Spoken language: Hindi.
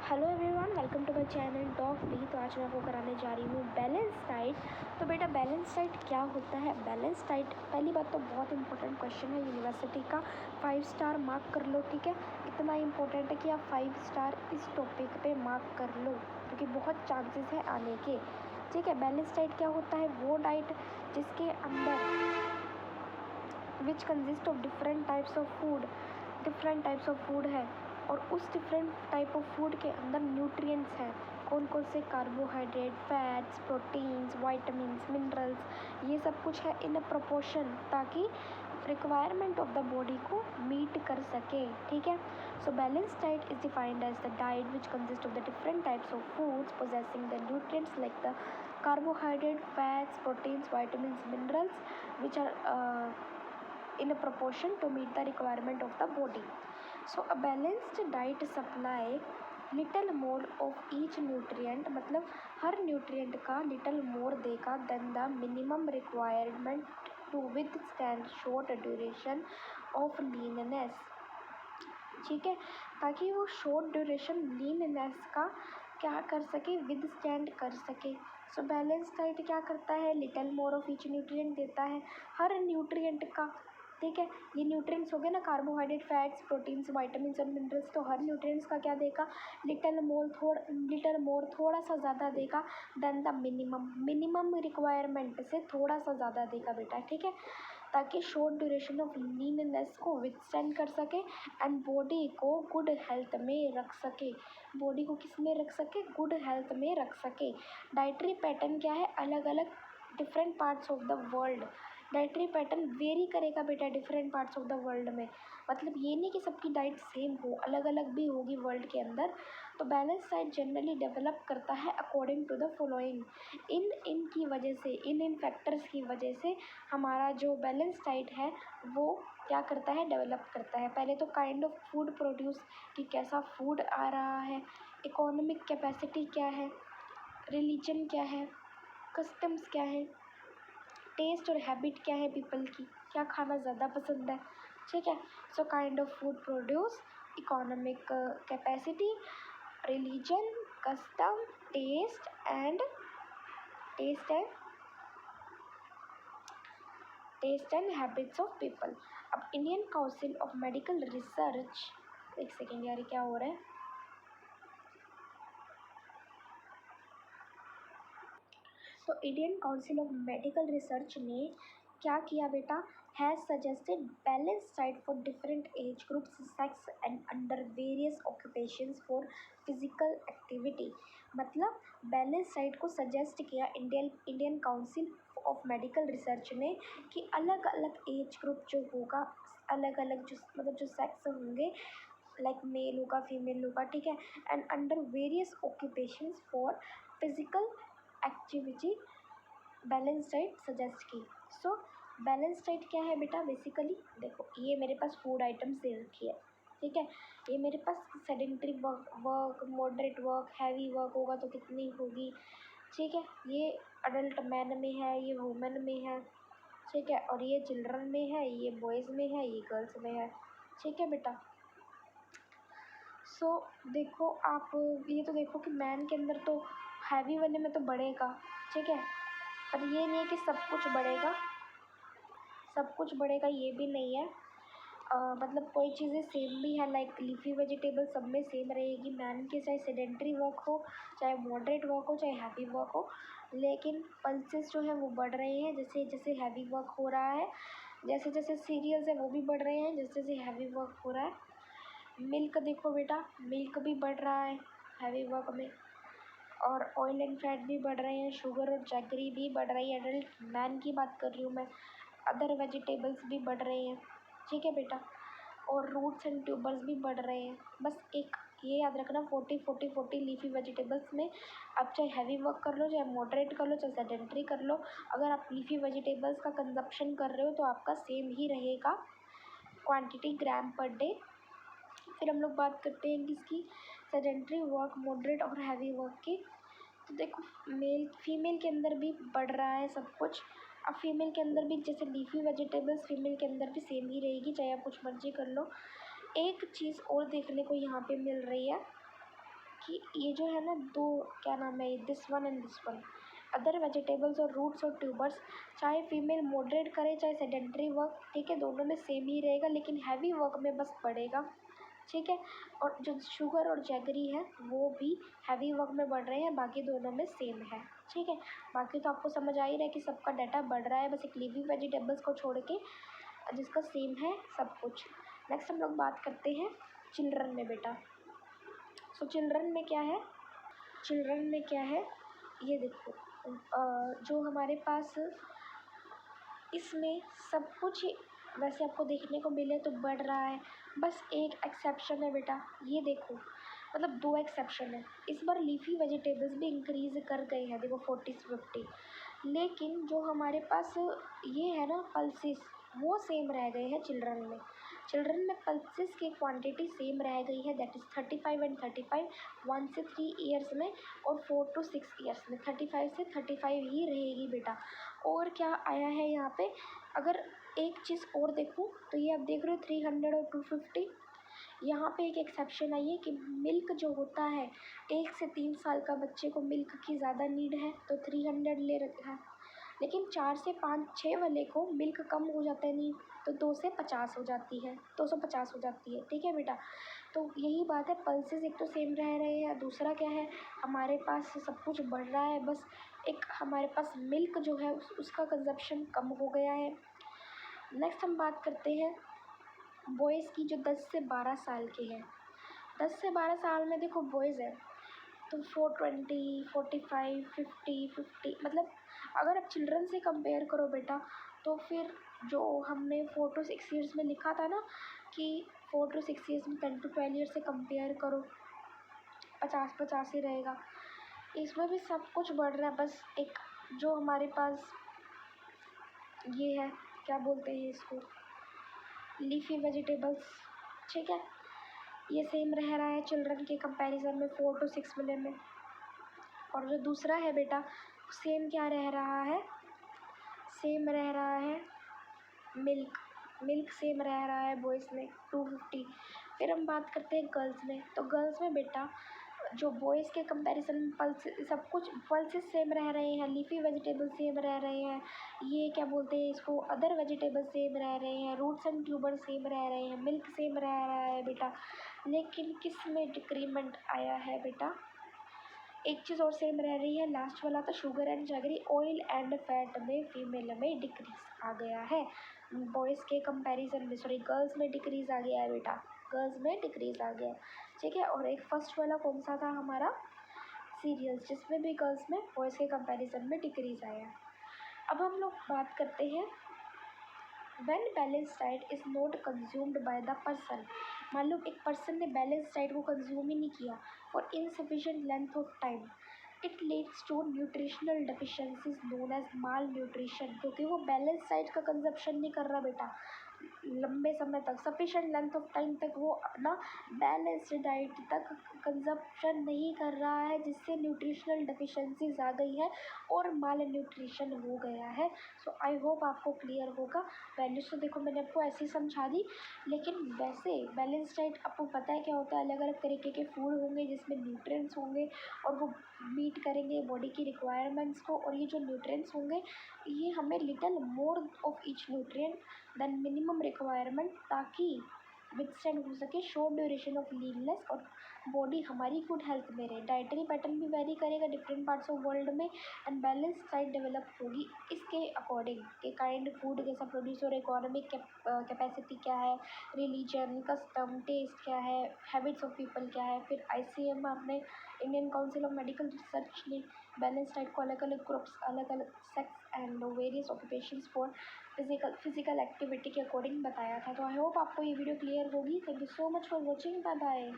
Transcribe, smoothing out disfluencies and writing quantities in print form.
Hello everyone, welcome to my channel dog B. तो आज मैं आपको कराने जा रही हूँ बैलेंस डाइट। तो बेटा बैलेंस डाइट क्या होता है? बैलेंस डाइट पहली बात तो बहुत इंपॉर्टेंट क्वेश्चन है यूनिवर्सिटी का, 5 स्टार मार्क कर लो। ठीक है, इतना इंपॉर्टेंट है कि आप 5 स्टार इस टॉपिक पे मार्क कर लो क्योंकि बहुत चांसेस है आने के। ठीक है, बैलेंस डाइट क्या होता है? वो डाइट जिसके अंदर विच consist of different types of food है और उस डिफरेंट टाइप ऑफ फूड के अंदर न्यूट्रिएंट्स हैं। कौन कौन से? Carbohydrate, fats, proteins, vitamins, minerals, ये सब कुछ है इन अ प्रोपोर्शन ताकि रिक्वायरमेंट ऑफ द बॉडी को मीट कर सके। ठीक है, so balance diet is defined as the diet which consist of the different types of foods possessing the nutrients like the carbohydrate, fats, proteins, vitamins, minerals which are in a proportion to meet the requirement of the body. So a balanced diet supply little more of each nutrient, मतलब हर nutrient का little more देगा than the minimum requirement to withstand short duration of leanness. ठीक है, ताकि वो शॉर्ट ड्यूरेशन लीननेस का क्या कर सके, विद स्टैंड कर सके। सो बैलेंस डाइट क्या करता है? Little more of each nutrient देता है हर न्यूट्रिएंट का। ठीक है, ये न्यूट्रिएंट्स हो गए ना, कार्बोहाइड्रेट, फैट्स, प्रोटीन्स, वाइटामिन्स और मिनरल्स। तो हर न्यूट्रिएंट्स का क्या देगा? लिटल मोर थोड़ा सा ज़्यादा देगा देन द मिनिमम रिक्वायरमेंट से थोड़ा सा ज़्यादा देगा बेटा। ठीक है, ताकि शॉर्ट ड्यूरेशन ऑफ लीननेस को विथस्टैंड कर सके एंड बॉडी को गुड हेल्थ में रख सके। बॉडी को किस में रख सके? गुड हेल्थ में रख सके। डाइटरी पैटर्न क्या है? अलग अलग different parts of the world dietary pattern very करेगा बेटा different parts of the world में। मतलब ये नहीं कि सबकी डाइट सेम हो, अलग अलग भी होगी वर्ल्ड के अंदर। तो बैलेंस डाइट जनरली डेवलप करता है अकॉर्डिंग टू द फॉलोइंग। इनकी वजह से, इन फैक्टर्स की वजह से हमारा जो बैलेंस डाइट है वो क्या करता है? डेवलप करता है। पहले तो काइंड ऑफ फूड प्रोड्यूस, कि कैसा फूड आ रहा है, इकोनॉमिक कैपेसिटी क्या है, रिलीजन क्या है, कस्टम्स क्या है, टेस्ट और हैबिट क्या है पीपल की, क्या खाना ज़्यादा पसंद है। ठीक है, so kind of food produce, economic capacity, religion, custom, taste and habits of people. अब Indian council of medical research, एक सेकेंड यार क्या हो रहा है। तो Indian council of medical research ने क्या किया बेटा? Has suggested balance diet for different age groups, sex and under various occupations for physical activity. मतलब बैलेंस डाइट को सजेस्ट किया Indian council of medical research ने कि अलग अलग एज ग्रुप जो होगा, अलग अलग जो मतलब जो सेक्स होंगे, लाइक मेल होगा, फीमेल होगा, ठीक है, and under various occupations for physical activity balance diet suggest की। सो बैलेंस डाइट क्या है बेटा? बेसिकली देखो, ये मेरे पास फूड आइटम्स दे रखी है। ठीक है, ये मेरे पास sedentary work, moderate work, heavy work होगा तो कितनी होगी। ठीक है, ये अडल्ट मैन में है, ये वुमेन में है। ठीक है, और ये चिल्ड्रन में है, ये बॉयज़ में है, ये गर्ल्स में है। ठीक है बेटा, सो देखो आप, ये तो देखो कि मैन के अंदर तो हैवी वाले में तो बढ़ेगा। ठीक है, पर ये नहीं है कि सब कुछ बढ़ेगा, ये भी नहीं है। मतलब कोई चीज़ें सेम भी है, लाइक लीफी वेजिटेबल सब में सेम रहेगी मैन के, चाहे सेडेंट्री वर्क हो, चाहे मॉडरेट वर्क हो, चाहे हैवी वर्क हो। लेकिन पल्सेस जो है वो बढ़ रहे हैं जैसे जैसे हैवी वर्क हो रहा है, जैसे जैसे सीरियल्स है वो भी बढ़ रहे हैं जैसे जैसे हैवी वर्क हो रहा है। मिल्क देखो बेटा, मिल्क भी बढ़ रहा है हैवी वर्क में, और ऑयल एंड फैट भी बढ़ रहे हैं, शुगर और जैगरी भी बढ़ रही है, एडल्ट मैन की बात कर रही हूँ मैं। अदर वेजिटेबल्स भी बढ़ रहे हैं। ठीक है बेटा, और रूट्स एंड ट्यूबर्स भी बढ़ रहे हैं। बस एक ये याद रखना, 40 लीफी वेजिटेबल्स में आप चाहे हैवी वर्क कर लो, चाहे मॉडरेट कर लो, चाहे सेडेंट्री कर लो, अगर आप लीफी वेजिटेबल्स का कंजप्शन कर रहे हो तो आपका सेम ही रहेगा क्वांटिटी ग्राम पर डे। फिर हम लोग बात करते हैं किसकी? सेडेंट्री वर्क, मॉडरेट और हैवी वर्क की। तो देखो फीमेल के अंदर भी बढ़ रहा है सब कुछ। अब फीमेल के अंदर भी जैसे लीफी वेजिटेबल्स फीमेल के अंदर भी सेम ही रहेगी, चाहे आप कुछ मर्जी कर लो। एक चीज़ और देखने को यहाँ पे मिल रही है कि ये जो है ना दो, क्या नाम है, this one and this one, other vegetables और रूट्स और ट्यूबर्स, चाहे फीमेल मॉडरेट करे चाहे सेडेंट्री वर्क, ठीक है, दोनों में सेम ही रहेगा, लेकिन हैवी वर्क में बस बढ़ेगा, ठीक है। और जो शुगर और जैगरी है वो भी हैवी वर्क में बढ़ रहे हैं, बाकी दोनों में सेम है, ठीक है। बाकी तो आपको समझ आ ही रहा है कि सबका डाटा बढ़ रहा है, बस एक लीफी वेजिटेबल्स को छोड़ के जिसका सेम है सब कुछ। नेक्स्ट हम लोग बात करते हैं चिल्ड्रन में बेटा। सो चिल्ड्रन में क्या है, चिल्ड्रन में क्या है, ये देखो जो हमारे पास इसमें सब कुछ वैसे आपको देखने को मिले तो बढ़ रहा है, बस एक एक्सेप्शन है बेटा, ये देखो, मतलब दो एक्सेप्शन है। इस बार लीफी वेजिटेबल्स भी इंक्रीज़ कर गए हैं, देखो 40-50, लेकिन जो हमारे पास ये है ना पल्सेस, वो सेम रह गए हैं चिल्ड्रन में। चिल्ड्रन में पल्सेस की क्वांटिटी सेम रह गई है, दैट इज़ 35 एंड 35, 1 से 3 ईयर्स में, और 4 to 6 ईयर्स में 35 से 35 ही रहेगी बेटा। और क्या आया है यहाँ पे, अगर एक चीज़ और देखूँ तो ये आप देख रहे हो 300 और 250, यहाँ पे एक एक्सेप्शन आई है कि मिल्क जो होता है, 1 से 3 साल का बच्चे को मिल्क की ज़्यादा नीड है तो 300 ले रखा है, लेकिन 4 से 5-6 वाले को मिल्क कम हो जाता है नीड, तो 2 से 50 हो जाती है, 250 हो जाती है, ठीक है बेटा। तो यही बात है, पल्सेस एक तो सेम रह रहे हैं, दूसरा क्या है, हमारे पास सब कुछ बढ़ रहा है, बस एक हमारे पास मिल्क जो है उसका कंजप्शन कम हो गया है। नेक्स्ट हम बात करते हैं बॉयज़ की, जो 10 से 12 साल के हैं। 10 से 12 साल में देखो बॉयज़ है तो 420, 45, 50, मतलब अगर आप चिल्ड्रन से कंपेयर करो बेटा, तो फिर जो हमने 4 to 6 ईयर्स में लिखा था ना कि 4 to 6 ईयर्स में 10 to 12 ईयर्स से कंपेयर करो, 50-50 ही रहेगा। इसमें भी सब कुछ बढ़ रहा है, बस एक जो हमारे पास ये है, क्या बोलते हैं इसको, लीफी वेजिटेबल्स, ठीक है, ये सेम रह रहा है चिल्ड्रन के कंपैरिजन में 4 to 6 मिले में। और जो दूसरा है बेटा, सेम क्या रह रहा है, सेम रह रहा है मिल्क, मिल्क सेम रह रहा है बॉयज़ में 250। फिर हम बात करते हैं गर्ल्स में, तो गर्ल्स में बेटा जो बॉयज़ के कंपैरिजन में पल्स सब कुछ पल्सेस सेम रह रहे हैं, लीफी वेजिटेबल सेम रह रहे हैं, ये क्या बोलते हैं इसको, अदर वेजिटेबल सेम रह रहे हैं, रूट्स एंड ट्यूबर सेम रह रहे हैं, मिल्क सेम रह रहा है बेटा, लेकिन किस में डिक्रीमेंट आया है बेटा, एक चीज़ और सेम रह रही है, लास्ट वाला था sugar and jaggery, oil and fat में फीमेल में डिक्रीज आ गया है, बॉयज़ के कंपैरिजन में, सॉरी गर्ल्स में डिक्रीज आ गया है बेटा, गर्ल्स में डिक्रीज आ गया, ठीक है। और एक फर्स्ट वाला कौन सा था हमारा, सीरियल्स, जिसमें भी गर्ल्स में बॉयज़ के कंपैरिजन में डिक्रीज आया। अब हम लोग बात करते हैं when balanced diet is not consumed by the person, मान लो एक पर्सन ने बैलेंस डाइट को कंज्यूम ही नहीं किया for insufficient length of time, it leads to nutritional deficiencies known as malnutrition, क्योंकि वो बैलेंस डाइट का कंजप्शन नहीं कर रहा बेटा लंबे समय तक, सफिशिएंट लेंथ ऑफ टाइम तक वो अपना बैलेंस्ड डाइट तक कंजप्शन नहीं कर रहा है, जिससे न्यूट्रिशनल डेफिशिएंसीज आ गई है और माल न्यूट्रिशन हो गया है। सो आई होप आपको क्लियर होगा। वैल्यूज तो देखो मैंने आपको ऐसे ही समझा दी, लेकिन वैसे बैलेंस डाइट आपको पता है क्या होता है, अलग अलग तरीके के फूड होंगे जिसमें न्यूट्रिएंट्स होंगे और वो मीट करेंगे बॉडी की रिक्वायरमेंट्स को, और ये जो न्यूट्रिएंट्स होंगे ये हमें little more of each nutrient than minimum requirement, ताकि विथस्टैंड हो सके शॉर्ट ड्यूरेशन ऑफ लीननेस और बॉडी हमारी गुड हेल्थ में रहे। डाइटरी पैटर्न भी वेरी करेगा डिफरेंट पार्ट्स ऑफ वर्ल्ड में, एंड बैलेंस डाइट डेवलप होगी इसके अकॉर्डिंग कि काइंड फूड कैसा प्रोड्यूस हो रहा है, इकोनॉमिक कैपेसिटी क्या है, रिलीजन, कस्टम, टेस्ट क्या है, हैबिट्स ऑफ पीपल क्या है। फिर ICMR ने, Indian council of medical research ने बैलेंस डाइट को अलग अलग ग्रुप्स, अलग अलग sex and various occupations for physical activity के अकॉर्डिंग बताया था। तो आई होप आपको ये वीडियो क्लियर होगी। Thank you so much for watching, bye bye.